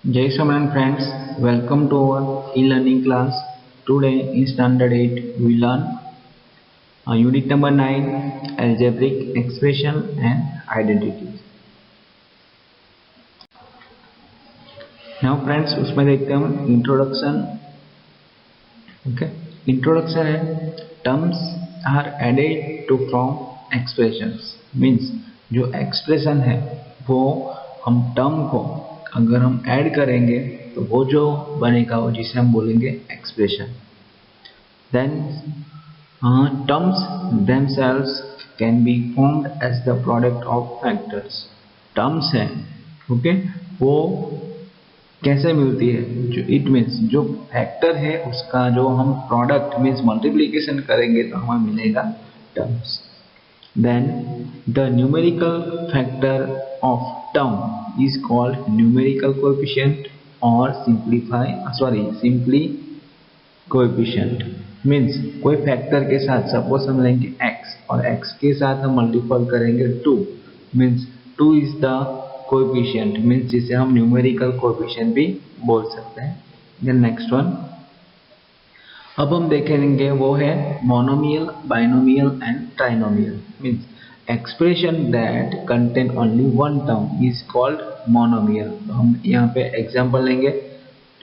Jai Soman friends, welcome to our e-learning class. Today in Standard 8 we learn Unit number 9 Algebraic Expression and Identities. Now friends उसमें देखते हैं हम introduction. Okay, introduction है terms are added to form expressions. Means जो expression है वो हम term को अगर हम ऐड करेंगे तो वो जो बनेगा वो जिसे हम बोलेंगे expression. Then terms themselves can be formed as the product of factors. Terms है ओके वो कैसे मिलती है जो इट मीन्स जो फैक्टर है उसका जो हम प्रोडक्ट मीन्स मल्टीप्लिकेशन करेंगे तो हमें मिलेगा terms. Then the numerical factor of term is called numerical coefficient or simply coefficient. Means कोई फैक्टर के साथ सपोज हम लेंगे x और x के साथ हम मल्टीपल करेंगे 2 means 2 is the coefficient means जिसे हम न्यूमेरिकल कोएफिशिएंट भी बोल सकते हैं. देन नेक्स्ट वन अब हम देखेंगे वो है monomial, binomial and trinomial. Means expression that contain only one term is called monomial. तो हम यहाँ पे एग्जांपल लेंगे.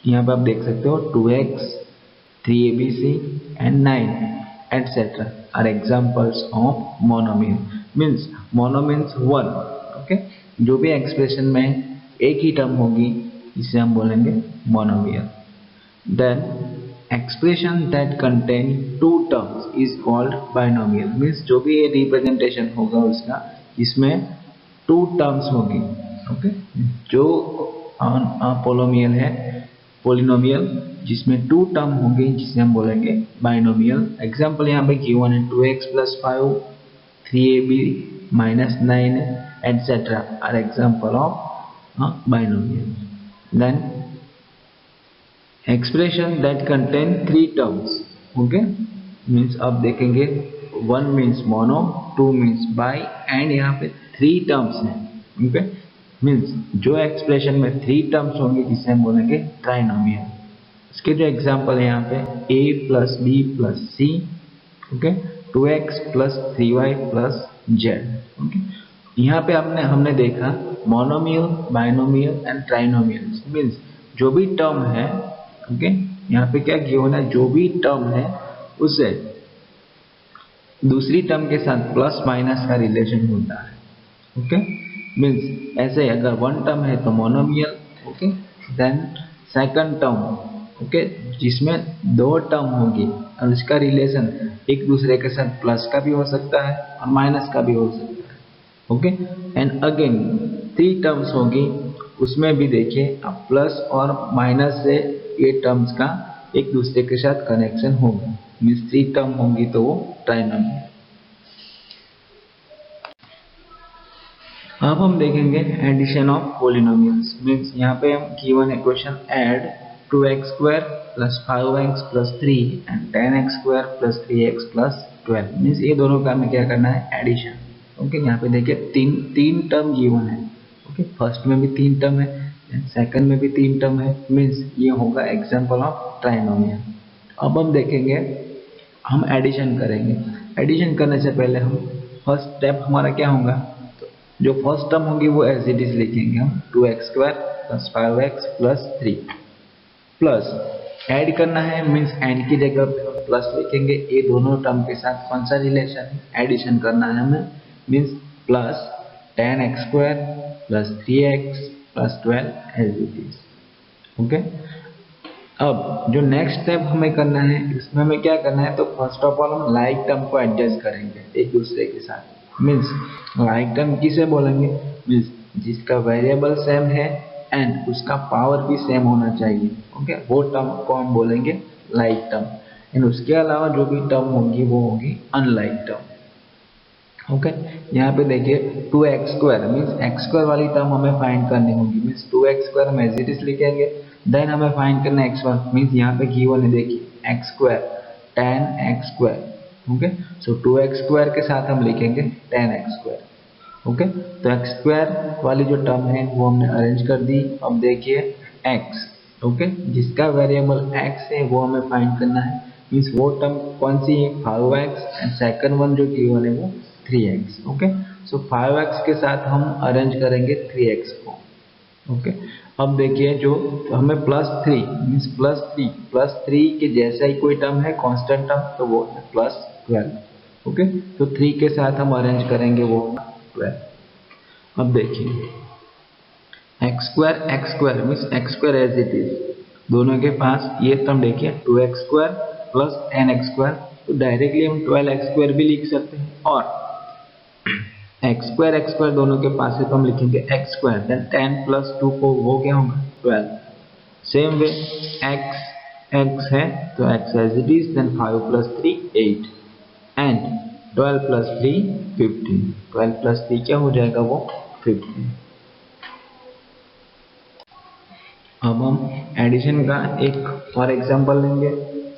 यहाँ पे आप देख सकते हो 2x, 3abc and 9 etcetera are examples of monomial. Means mono means one. Okay, जो भी एक्सप्रेशन में एक ही टर्म होगी इसे हम बोलेंगे monomial. Then expression that contain two terms is called binomial. means जो भी ये रिप्रेजेंटेशन होगा उसका इसमें टू टर्म्स होगी. ओके, जो पोलोमियल है पोलिनोमियल जिसमें टू टर्म होगी जिसे हम बोलेंगे बाइनोमियल. एग्जांपल यहाँ पे गिवन है 2x + 5, 3ab - 9 etcetera are example of binomial. Then expression that contain three terms. Okay, means अब देखेंगे 1 means mono, 2 means bi and यहाँ पे 3 टर्म्स हैं. ओके, मीन्स जो एक्सप्रेशन में 3 टर्म्स होंगे जिसे हम बोलेंगे ट्राइनोमियल. इसके जो एग्जांपल है यहाँ पे a + b + c. Okay, 2x + 3y + z. Okay, यहाँ पे हमने देखा monomial, binomial and trinomial. Means जो भी टर्म है ओके यहाँ पे क्या गिवन है जो भी टर्म है उसे दूसरी टर्म के साथ प्लस माइनस का रिलेशन होता है. ओके, मीन्स ऐसे अगर वन टर्म है तो monomial. Okay, then second term okay जिसमें दो टर्म होगी और इसका रिलेशन एक दूसरे के साथ प्लस का भी हो सकता है और माइनस का भी हो सकता है. ओके, एंड अगेन 3 टर्म्स होगी उसमें भी देखिए अब प्लस और माइनस से ये टर्म्स का एक दूसरे के साथ कनेक्शन होगा. मीन्स 3 टर्म होंगी तो वो ट्राइनोमियल. अब हम देखेंगे एडिशन ऑफ पोलिनोमियल्स. मीन्स यहाँ पे हम गिवन है question add 2x² + 5x + 3 and 10x² + 3x + 12. Means ये दोनों का हमें क्या करना है एडिशन. ओके, यहाँ पे देखिए तीन टर्म गिवन है. ओके, फर्स्ट में भी 3 टर्म है, सेकंड में भी 3 टर्म है. मीन्स ये होगा एग्जांपल ऑफ ट्राइनोमियल. अब हम देखेंगे हम एडिशन करेंगे. एडिशन करने से पहले हम फर्स्ट स्टेप हमारा क्या होगा तो जो फर्स्ट टर्म होगी वो एज इट इज लिखेंगे हम 2x² + 5x + 3 प्लस ऐड करना है. मीन्स एंड की जगह पे हम प्लस लिखेंगे. ये दोनों टर्म के साथ कौन सा रिलेशन है एडिशन करना है हमें. Means plus 10x² + 3x + 12 as it is. Okay, अब जो नेक्स्ट स्टेप हमें करना है इसमें हमें क्या करना है तो फर्स्ट ऑफ ऑल हम लाइक टर्म को एडजस्ट करेंगे एक दूसरे के साथ. मीन्स लाइक टर्म किसे बोलेंगे मीन्स जिसका वेरिएबल सेम है एंड उसका पावर भी सेम होना चाहिए. ओके, वो टर्म को हम बोलेंगे लाइक टर्म. एंड उसके अलावा जो भी टर्म होगी वो होगी अनलाइक टर्म. ओके, यहाँ पे देखिए 2x² मीन्स x² वाली टर्म हमें फाइंड करनी होगी. मीन्स 2x² हम एज इट इज लिखेंगे. देन हमें फाइंड करना है x1. मीन्स यहाँ पे गिवन है देखिए x² 10x². ओके, सो 2x² के साथ हम लिखेंगे 10x². ओके, तो x² वाली जो टर्म है वो हमने अरेंज कर दी. अब देखिए x, ओके, जिसका वेरिएबल x है वो हमें फाइंड करना है। मीन्स वो टर्म कौन सी है, 5x, एंड सेकंड वन जो गिवन है वो 3x। ओके, सो 5x के साथ हम अरेंज करेंगे 3x को। ओके, अब देखिए जो हमें +3 मीन्स +3 के जैसा ही कोई टर्म है कांस्टेंट टर्म, तो वो है +12। ओके, तो 3 के साथ हम अरेंज करेंगे वो 12। अब देखिए x² means x² as it is, दोनों के पास ये टर्म देखिए 2x² प्लस 10x², तो डायरेक्टली हम 12x² भी लिख सकते हैं, और x² दोनों के पास है तो हम लिखेंगे x², देन 10 प्लस 2 को वो क्या होगा 12। सेम वे x है तो x as it is, then 5 plus 3 8, and 12 plus 3 15, 12 plus 3 क्या हो जाएगा वो 15। अब हम एडिशन का एक और एग्जांपल लेंगे,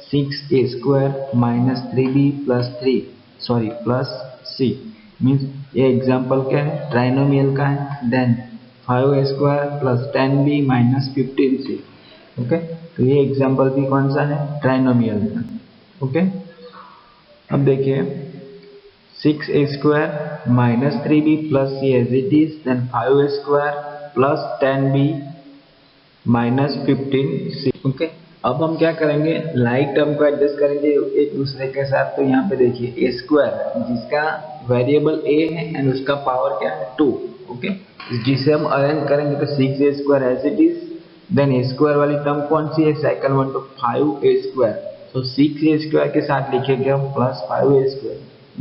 6a² minus 3b plus c, means ये एग्जांपल क्या है, ट्राइनोमियल का है। Then 5a² plus 10b minus 15c। Okay, तो ये एग्जांपल भी कौन सा है, ट्राइनोमियल का। ओके, अब देखिए 6a² minus 3b plus c as it is, then 5a² plus 10b minus 15c। Okay, अब हम क्या करेंगे, लाइक टर्म को एडजस्ट करेंगे एक दूसरे के साथ। तो यहाँ पे देखिए a² जिसका वेरिएबल a है एंड उसका पावर क्या है 2। ओके, जिसे हम अरेंज करेंगे तो 6a² as it is, then a² वाली टर्म कौन सी है, सेकंड वन, तो 5a²। तो 6a² के साथ लिखेंगे हम प्लस 5a²,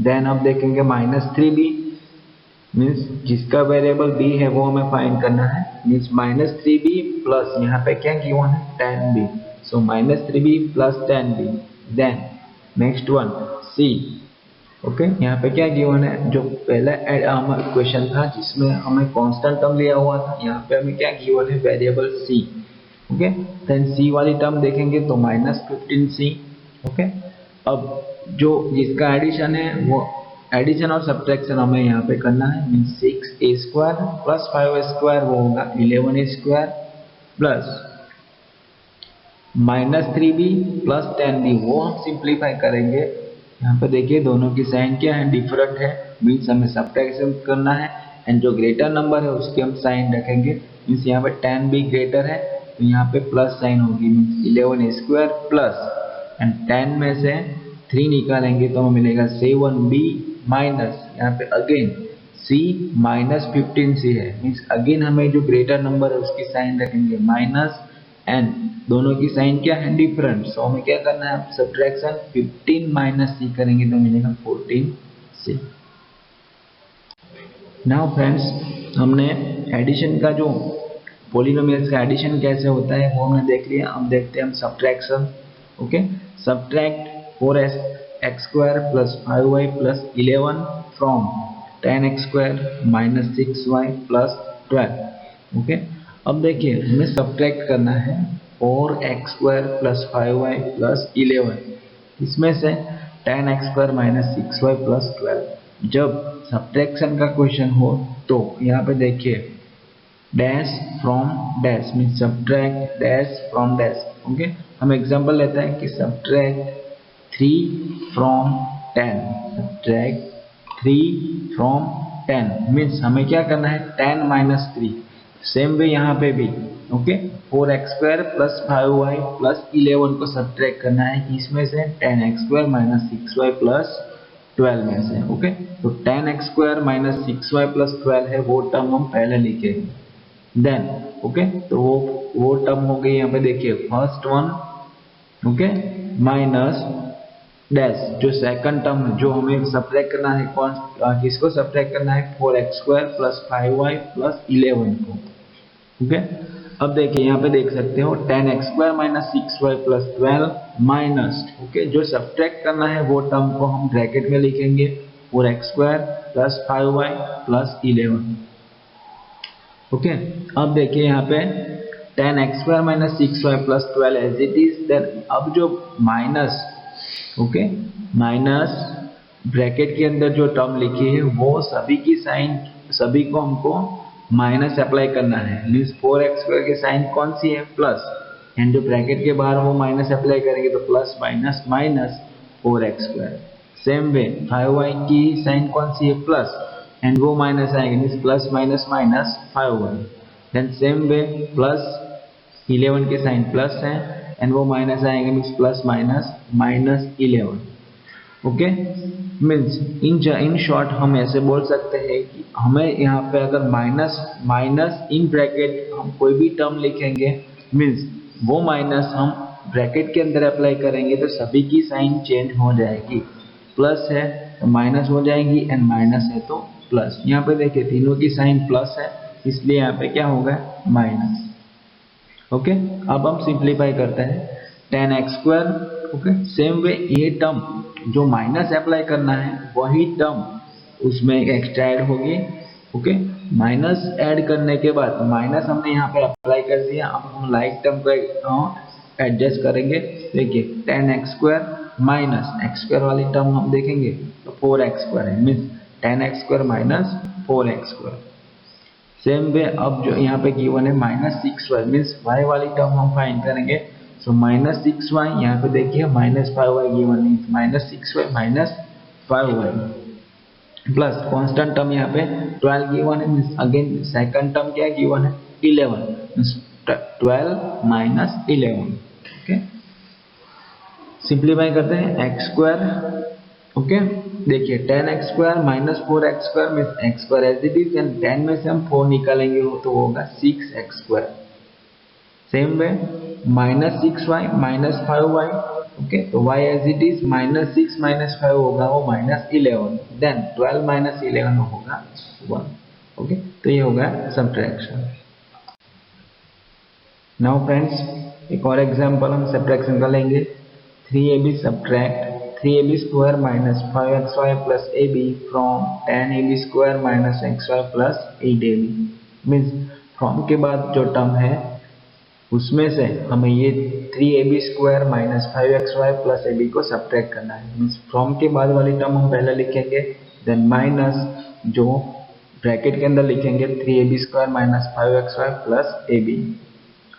देन अब देखेंगे माइनस 3b, मीन्स जिसका वेरिएबल b है वो हमें फाइंड करना है। मीन्स माइनस 3b प्लस यहाँ पे क्या गिवन है 10b, so minus 3b plus 10b, then next one c। Okay, यहाँ पे क्या गिवन है, जो पहला क्वेश्चन था जिसमें हमें कांस्टेंट टर्म लिया हुआ था, यहाँ पे हमें क्या गिवन है, variable c। Okay, then c वाली टर्म देखेंगे तो माइनस 15c। ओके, अब जो जिसका एडिशन है वो एडिशन और सब्ट्रैक्शन हमें यहाँ पे करना है। मीन्स 6a² प्लस 5a² वो होगा 11a² plus minus 3b plus 10b, वो हम सिंप्लीफाई करेंगे। यहाँ पे देखिए दोनों की साइन क्या है, डिफरेंट है, मीन्स हमें सब्ट्रैक्शन करना है, एंड जो ग्रेटर नंबर है उसकी हम साइन रखेंगे। मीन्स यहाँ पे 10b ग्रेटर है तो यहाँ पे प्लस साइन होगी, मीन्स 11a² प्लस, एंड 10 में से 3 निकालेंगे तो हमें मिलेगा 7b माइनस, यहाँ पे अगेन c माइनस 15c है, मीन्स अगेन हमें जो ग्रेटर नंबर है उसकी साइन रखेंगे माइनस, एंड दोनों की साइन क्या है, डिफरेंट, सो हमें क्या करना है, सब्ट्रैक्शन 15 माइनस c करेंगे तो मिलेगा 14c। नाउ फ्रेंड्स, हमने एडिशन का जो पॉलिनोमियल्स का एडिशन कैसे होता है वो हमने देख लिया। अब देखते हैं हम subtraction. Okay, subtract 4x² plus 5y plus 11 from 10x² minus 6y plus 12। Okay, अब देखिए हमें सब्ट्रैक्ट करना है 4x² प्लस 5y प्लस 11, इसमें से 10x² माइनस 6y प्लस 12। जब सब्ट्रैक्शन का क्वेश्चन हो तो यहाँ पे देखिए dash from dash, mean subtract dash from dash. Okay, हम एग्जांपल लेते हैं कि subtract 3 from 10, subtract 3 from 10, means हमें क्या करना है 10 माइनस 3। सेम वे यहाँ पे भी okay, 4x² plus 5y plus 11 को सब्ट्रैक्ट करना है, इसमें से 10x² माइनस 6y प्लस 12 में से। ओके, तो 10x² माइनस 6y प्लस 12 है, वो टर्म हम पहले लिखेंगे। देन ओके, तो वो टर्म हो गई, यहाँ पे देखिए first one, okay, minus dash जो सेकंड टर्म है जो हमें सब्ट्रैक्ट करना है, कौन किसको सब्ट्रैक्ट करना है, 4x² प्लस 5y प्लस 11 को। ओके, अब देखिए यहाँ पे देख सकते हो 10x² minus 6y plus 12 minus, okay, जो सब्ट्रैक्ट करना है वो टर्म को हम ब्रैकेट में लिखेंगे 4x² plus 5y plus 11। Okay, अब देखिए यहाँ पे 10x² minus 6y plus 12 as it is, then अब जो माइनस, ओके, माइनस ब्रैकेट के अंदर जो टर्म लिखी है वो सभी की साइन, सभी को हमको माइनस अप्लाई करना है, मीन्स 4x² की साइन कौन सी है, प्लस, एंड जो ब्रैकेट के बाहर वो माइनस अप्लाई करेंगे तो plus minus minus 4x²। Same way 5y की साइन कौन सी है, प्लस, एंड वो माइनस आएंगे, means plus minus minus 5y। Then same way plus 11 के साइन प्लस है एंड वो माइनस आएंगे, means plus minus minus 11। Okay, means in short हम ऐसे बोल सकते हैं कि हमें यहाँ पे अगर माइनस माइनस इन ब्रैकेट हम कोई भी टर्म लिखेंगे, मीन्स वो माइनस हम ब्रैकेट के अंदर अप्लाई करेंगे तो सभी की साइन चेंज हो जाएगी। प्लस है तो माइनस हो जाएगी एंड माइनस है तो प्लस। यहाँ पे देखिए तीनों की साइन प्लस है, इसलिए यहाँ पे क्या होगा, माइनस। ओके, अब हम सिंप्लीफाई करते हैं 10x²। ओके, सेम वे ये टर्म जो माइनस अप्लाई करना है वही टर्म उसमें एक्स्ट्रा ऐड होगी। ओके, माइनस ऐड करने के बाद माइनस हमने यहाँ पे अप्लाई कर दिया, अब हम लाइक टर्म को एडजस्ट करेंगे। देखिए 10x² माइनस x² वाली टर्म हम देखेंगे तो 4x² है, means 10x² minus 4x²। Same way अब जो यहाँ पे गिवन है -6y, मीन्स y वाली टर्म हम फाइंड करेंगे। सो -6y, यहाँ पे देखिए -5y गिवन है, -6y minus 5y plus constant term यहाँ पे 12 गिवन है, मीन्स अगेन सेकंड टर्म क्या गिवन है, 11, मीन्स 12 माइनस 11। ओके, सिंप्लीफाई करते हैं x²। ओके, देखिए 10x² minus 4x² means x² as it is, and 10 में से हम 4 निकालेंगे तो होगा 6x²। Same way -6y minus 5y। Okay, तो y as it is -6 minus 5 होगा वो -11, देन 12 माइनस 11 होगा 1। ओके, तो ये होगा सब्ट्रैक्शन। नाउ फ्रेंड्स एक और एग्जांपल हम सब्ट्रैक्शन का लेंगे। 3ab subtract 3ab² minus 5xy plus ab from 10ab² minus xy plus 8ab। Means from के बाद जो टर्म है उसमें से हमें ये 3ab² minus 5xy plus ab को सब्ट्रैक्ट करना है। मीन्स फ्रॉम के बाद वाली टर्म हम पहले लिखेंगे, देन माइनस जो ब्रैकेट के अंदर लिखेंगे 3ab² minus 5xy plus ab।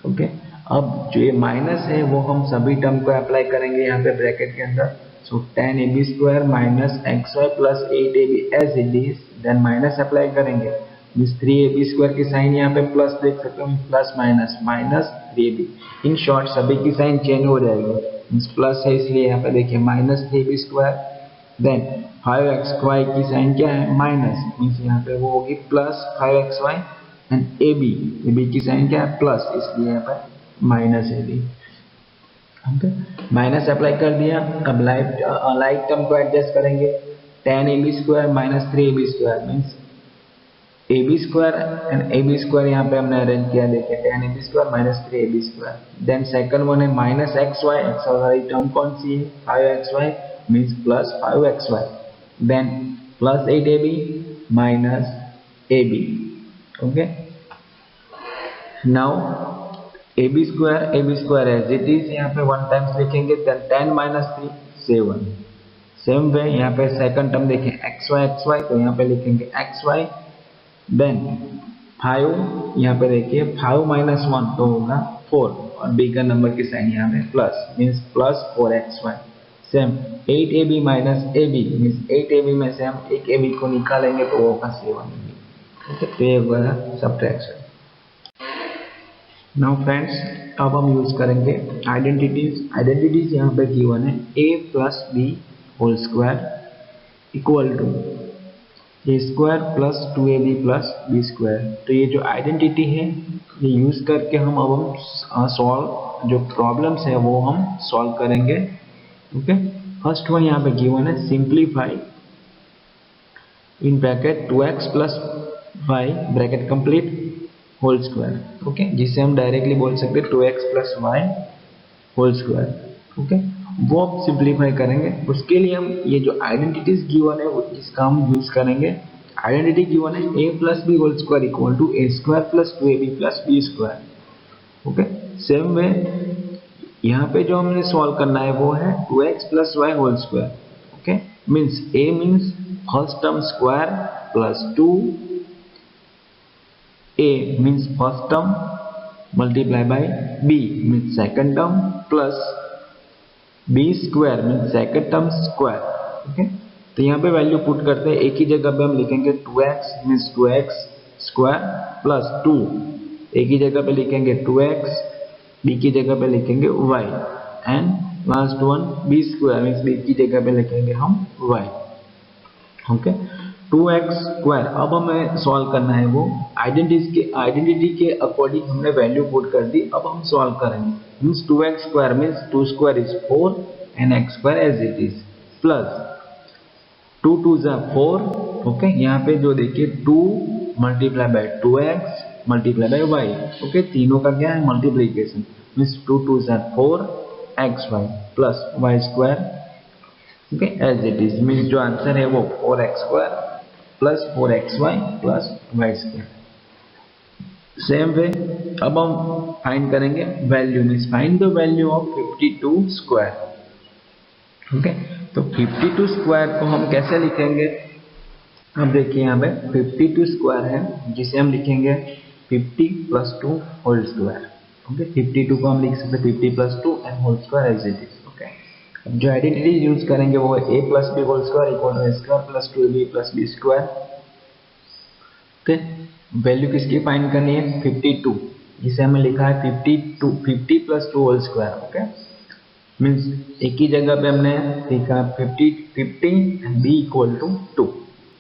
Okay, अब जो ये माइनस है वो हम सभी टर्म को अप्लाई करेंगे यहाँ पे ब्रैकेट के अंदर। So 10ab² minus xy plus 8ab as it is, then minus apply करेंगे, मीन्स 3ab² की साइन यहाँ पे प्लस देख सकते हो, plus minus minus 3ab। In short सभी की साइन चेंज हो जाएगी, मीन्स प्लस है इसलिए यहाँ पे देखिए माइनस 3ab²। देन 5xy की साइन क्या है, माइनस, मीन्स यहाँ पे वो होगी प्लस 5xy एंड ab की साइन क्या है, प्लस, इसलिए यहाँ पर minus ab। Okay, minus apply कर दिया। अब लाइक टर्म को एडजस्ट करेंगे। 10ab² minus 3ab² means ab² and ab² यहाँ पे हमने अरेंज किया, देखिए 10ab² minus 3ab²। Then second one है -xy, x वाली टर्म कौन सी है, 5xy means plus 5xy, then plus 8ab minus ab। Okay, now ab² as it is यहाँ पे 1 टाइम्स लिखेंगे, देन 10 minus 3 7। सेम वे यहाँ पे सेकंड टर्म देखें xy तो यहाँ पे लिखेंगे xy, देन 5 यहाँ पे देखिए 5 minus 1 तो होगा 4 और बिगर नंबर की साइन यहाँ पे plus, means plus 4xy। Same 8ab minus ab means 8ab में से हम एक ab को निकालेंगे तो होगा 7। ओके, तो ये होगा सब्ट्रैक्शन। नाउ फ्रेंड्स अब हम यूज करेंगे आइडेंटिटीज यहाँ पे गिवन है a plus b whole square equal to a² plus 2ab plus b²। तो ये जो आइडेंटिटी है ये यूज करके हम सॉल्व जो प्रॉब्लम्स है वो हम सॉल्व करेंगे। ओके, फर्स्ट वन यहाँ पे गिवन है simplify in bracket 2x plus y bracket complete whole square. Okay, जिसे हम डायरेक्टली बोल सकते हैं 2x plus y whole square. Okay, वो अब सिंप्लीफाई करेंगे। उसके लिए हम ये जो आइडेंटिटीज गिवन है इसका हम यूज करेंगे। आइडेंटिटी गिवन है a plus b whole square equal to a² plus 2ab plus b²। Okay, same way यहाँ पे जो हमने सॉल्व करना है वो है 2x plus y whole square. Okay, means a means first term square plus 2 A means first term multiply by B means second term plus B square means second term square. Okay, तो यहाँ पे value put करते हैं. एक ही जगह पे हम लिखेंगे 2x means 2x square plus 2. एक ही जगह पे लिखेंगे 2x, b की जगह पे लिखेंगे y and last one b square means b की जगह पे लिखेंगे हम y. Okay, 2x square. अब हमें सॉल्व करना है वो आइडेंटिटी के अकॉर्डिंग हमने वैल्यू पुट कर दी. अब हम सॉल्व करेंगे. Means 2x square means 2 square is 4 and x square as it is plus 2 2 जा 4. ओके, यहाँ पे जो देखिए 2 multiply by 2x multiply by y. Okay, तीनों का क्या है मल्टीप्लीकेशन. मीन्स 2 2 जा 4 xy plus y square. Okay, as it is. Means जो आंसर है वो 4x square plus 4xy plus y square. Same way अब हम फाइंड करेंगे value. Means find the value of 52 square. Okay, तो 52 स्क्वायर को हम कैसे लिखेंगे. अब देखिए यहाँ पे 52 स्क्वायर है जिसे हम लिखेंगे 50 प्लस 2 होल स्क्वायर. ओके, 52 को हम लिख सकते हैं 50 plus 2 and whole square as it is. Okay, अब जो आइडेंटिटी यूज करेंगे वो है a plus B whole square equal to a square plus 2ab plus b square. Okay, value किसकी फाइंड करनी है 52, जिसे हमें लिखा है 50 plus 2 whole square. Okay, means एक ही जगह पे हमने लिखा 50 and b equal to 2.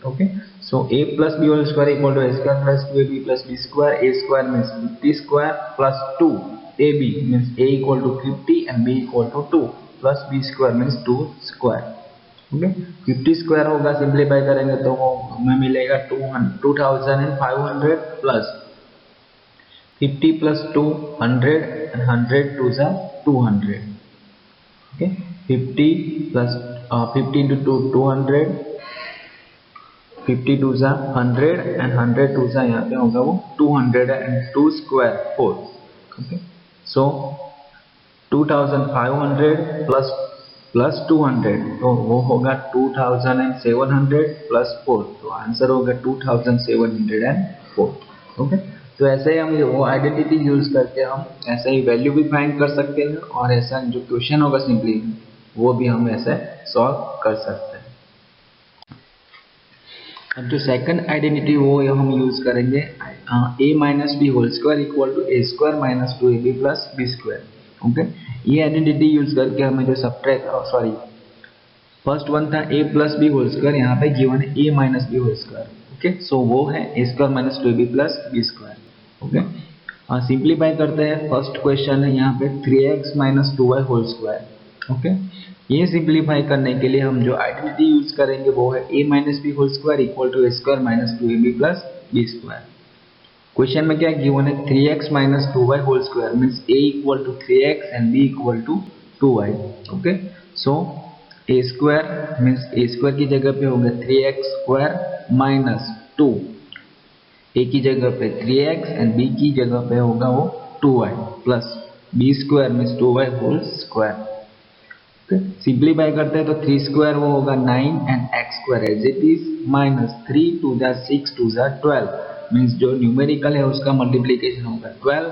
Okay, so a plus b whole square equal to a square plus 2ab plus b square. a square means 50 square plus 2 ab means a equal to 50 and b equal to 2 plus b square means 2 square. Okay, 50 square होगा simplify करेंगे तो हमें मिलेगा 2500 plus 50 plus 2 100 and 100 2 जा 200. Okay, 50 plus 50 into 2 200, 50 2 जा 100 and 100 2 जा यहाँ पे होगा वो 202 स्क्वायर 4. ओके, सो 2500 प्लस 200 तो वो होगा 2700 प्लस 4. तो आंसर होगा 2704. ओके, तो ऐसे ही हम वो आइडेंटिटी यूज करके हम ऐसे ही वैल्यू भी फाइंड कर सकते हैं और ऐसा जो क्वेश्चन होगा सिंपली वो भी हम ऐसे सॉल्व कर सकते हैं. अब जो सेकंड आइडेंटिटी वो हम यूज करेंगे a minus B whole square equal to a square minus 2ab plus b square. Okay, ये आइडेंटिटी यूज करके हमें जो फर्स्ट वन था a plus B whole square, यहाँ पे गिवन है a minus B whole square. Okay, so वो है a square minus 2ab plus b square. Okay, simplify करते हैं. फर्स्ट क्वेश्चन है यहाँ पे 3x minus 2y whole square. Okay, ये सिंप्लीफाई करने के लिए हम जो आइडेंटिटी यूज करेंगे वो है a minus B whole square equal to a square minus 2ab plus b square. Question में क्या गिवन है 3x minus 2y whole square means a equal to 3x and b equal to 2y. Okay, so a square means a square की जगह पे होगा 3x square minus 2, a की जगह पे 3x एंड b की जगह पे होगा वो 2y plus b square means 2y whole square. Okay, simplify करते हैं तो 3 स्क्वायर वो होगा 9 and x square as it is minus 3 2 जा 6 2 जा 12 मीन्स जो न्यूमेरिकल है उसका मल्टीप्लीकेशन होगा 12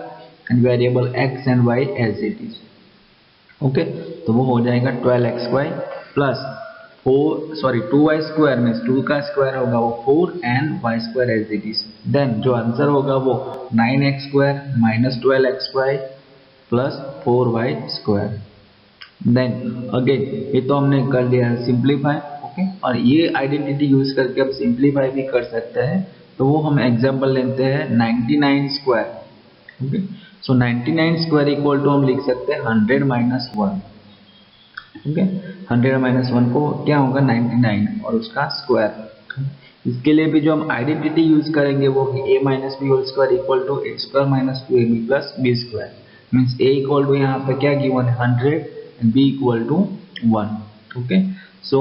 and variable x and y as it is. Okay, तो वो हो जाएगा 12xy plus 2y square means 2 का स्क्वायर होगा वो 4 and y square as it is. Then जो आंसर होगा वो 9x square minus 12xy plus 4y square. Then again ये तो हमने कर दिया है सिंप्लीफाई. ओके, और ये आइडेंटिटी यूज करके हम सिंप्लीफाई भी कर सकते हैं. तो वो हम एग्जांपल लेते हैं 99 square. Okay, so 99 square equal to हम लिख सकते हैं 100 माइनस 1. ओके, 100 माइनस 1 को क्या होगा 99 और उसका स्क्वायर. इसके लिए भी जो हम आइडेंटिटी यूज करेंगे वो a minus B whole square equal to a square minus 2ab plus b square. Means a equal to यहाँ पे क्या गिवन है 100 and b equal to 1. Okay, so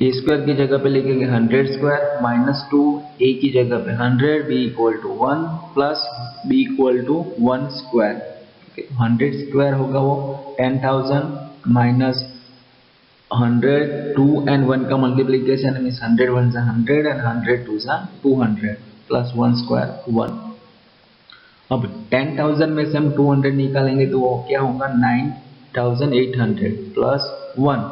a square की जगह पे लिखेंगे 100 स्क्वायर माइनस 2, a की जगह पे 100, b equal to 1 plus b equal to 1 square. 100 square होगा वो 10,000 माइनस 100 2 एंड 1 का मल्टीप्लीकेशन मीन्स 100 1 जा 100 एंड 100 2 जा 200. Plus 1 square 1। अब 10,000 में से हम 200 निकालेंगे तो वो क्या होगा 9,800 प्लस 1।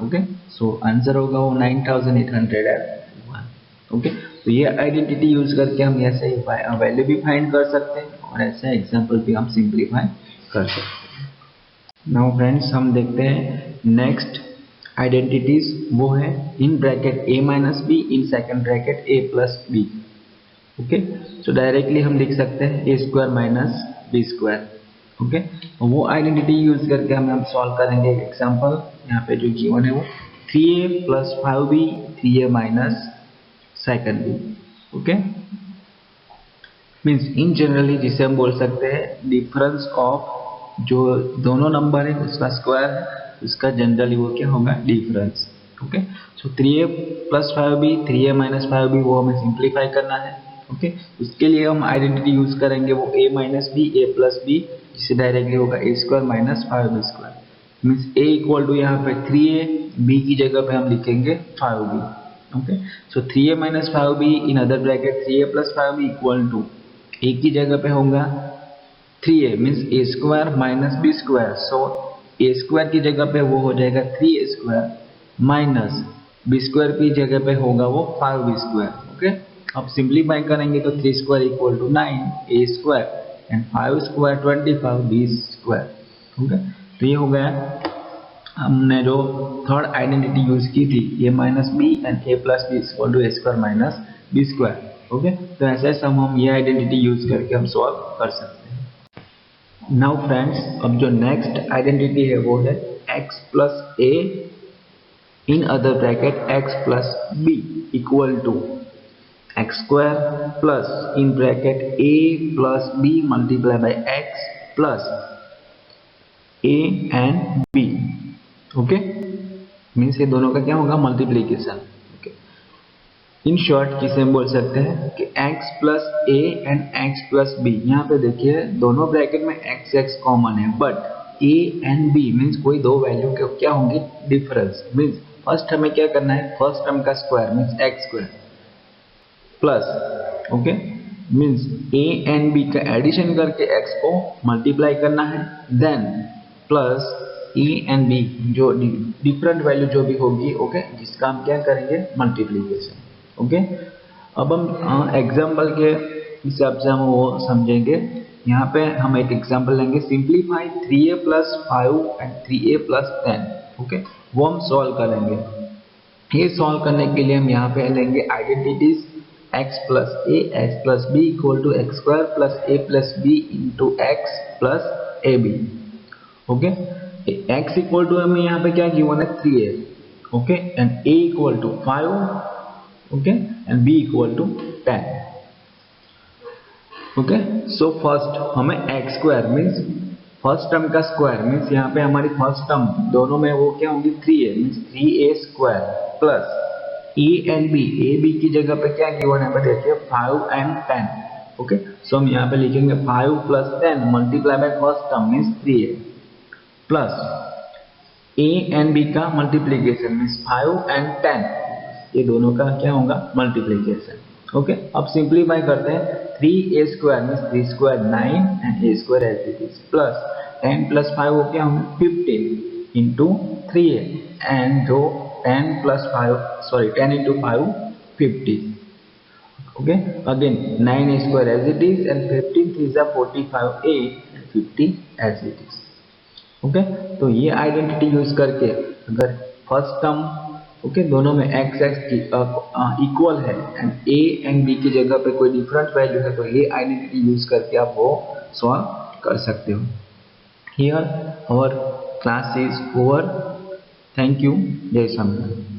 ओके, सो आंसर होगा वो 9,801। ओके, तो ये आइडेंटिटी यूज करके हम ऐसे वैल्यू भी फाइंड कर सकते हैं और ऐसे एग्जांपल भी हम सिंप्लीफाई कर सकते हैं। नाउ फ्रेंड्स हम देखते हैं नेक्स्ट आइडेंटिटीज, वो है in bracket a minus b in second bracket a plus b. Okay, so directly हम लिख सकते हैं a square minus b square. Okay, वो आइडेंटिटी यूज करके हम सॉल्व करेंगे एक एग्जांपल। यहाँ पे जो गिवन है वो 3a plus 5b 3a minus second B. Okay, means in generally जिसे हम बोल सकते हैं डिफरेंस ऑफ जो दोनों नंबर है उसका स्क्वायर है, उसका जनरली वो क्या होगा difference. Okay, so 3a plus 5b 3a minus 5b वो हमें सिंप्लीफाई करना है। ओके, उसके लिए हम आइडेंटिटी यूज करेंगे वो a minus B a plus B, जिससे डायरेक्टली होगा a square minus 5b square. Means a equal to यहाँ पे 3a, b की जगह पे हम लिखेंगे 5b। Okay, so 3a minus 5b in other bracket 3a plus 5b equal to a की जगह पे होगा 3a means a square minus b square. So a square की जगह पे वो हो जाएगा 3a square minus b square की जगह पे होगा वो 5b स्क्वायर। ओके, अब सिंप्लीफाई करेंगे तो 3 square equal to 9 a square and 5 square 25 b square. Okay, तो ये हो गया हमने जो थर्ड आइडेंटिटी यूज की थी a minus B and a plus B equal to a square minus b square. Okay, तो ऐसे हम ये आइडेंटिटी यूज करके हम सॉल्व कर सकते हैं। नाउ फ्रेंड्स अब जो नेक्स्ट आइडेंटिटी है वो है x plus a in other bracket x plus b equal to x square plus in bracket a plus b multiply by x plus a and b। Okay, means ये दोनों का क्या होगा मल्टीप्लीकेशन। ओके, इन शॉर्ट किसे हम बोल सकते हैं कि x plus a and x plus b। यहाँ पे देखिए दोनों ब्रैकेट में x कॉमन है, but a and b means कोई दो वैल्यू के क्या होंगे डिफरेंस। मीन्स फर्स्ट हमें क्या करना है, फर्स्ट टर्म का square means x square plus okay means a and b का एडिशन करके x को मल्टीप्लाई करना है, then plus a and b जो डिफरेंट वैल्यू जो भी होगी ओके जिसका हम क्या करेंगे मल्टीप्लीकेशन। ओके, अब हम एग्जांपल के हिसाब से हम वो समझेंगे। यहाँ पे हम एक एग्जांपल लेंगे, simplify 3a plus 5 and 3a plus 10। Okay, वो हम सॉल्व करेंगे। ये सॉल्व करने के लिए हम यहाँ पे लेंगे identities x plus a x plus b equal to x square plus a plus b into x plus A B. Okay, x equal to हमें यहाँ पे क्या गिवन है 3a। Okay, and a equal to 5 okay and b equal to 10। Okay, so first हमें x square means first term का square means यहाँ पे हमारी फर्स्ट टर्म दोनों में वो क्या होंगी 3a means 3a square plus a and b, a b की जगह पे क्या गिवन है देखिए 5 एंड 10। ओके, सो हम यहाँ पे लिखेंगे 5 plus 10 multiply by first term means 3a plus a and b का मल्टीप्लीकेशन मीन्स 5 एंड 10, ये दोनों का क्या होगा मल्टीप्लीकेशन। ओके, अब सिंप्लीफाई करते हैं 3a square means 3 square 9 and a square as it is plus 10 plus 5 हो क्या होंगे 15 इंटू 3a एंड जो 10 plus 5 sorry 10 into 5 50। Okay, again 9a square as it is and 15 3 जा 45 a and 50 as it is. Okay, तो ये identity use करके अगर first term okay दोनों में x की इक्वल है एंड a एंड b की जगह पे कोई डिफरेंट वैल्यू है तो ये आइडेंटिटी यूज करके आप वो सॉल्व कर सकते हो। Here our class is over. Thank you, Jai Swaminarayan.